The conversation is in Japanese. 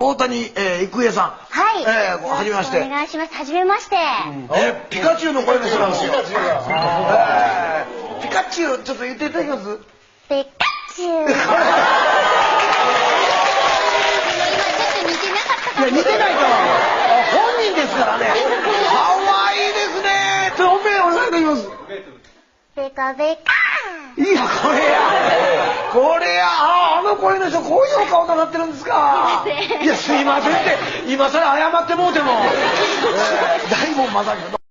大谷郁恵さん。はい。はじめまして。お願いします。はじめまして。ピカチュウの声の人なんですよ。ピカチュウ、ちょっと言っていただけます？ピカチュウ。今ちょっと似てなかったかも。いや、似てないと。本人ですからね。可愛いですね。ちょっと本編お願いできます。ピカピカ。いや、これや、あの声の人、こういうお顔となってるんですか。いや、すいませんって、今更謝ってもうても。大門正樹。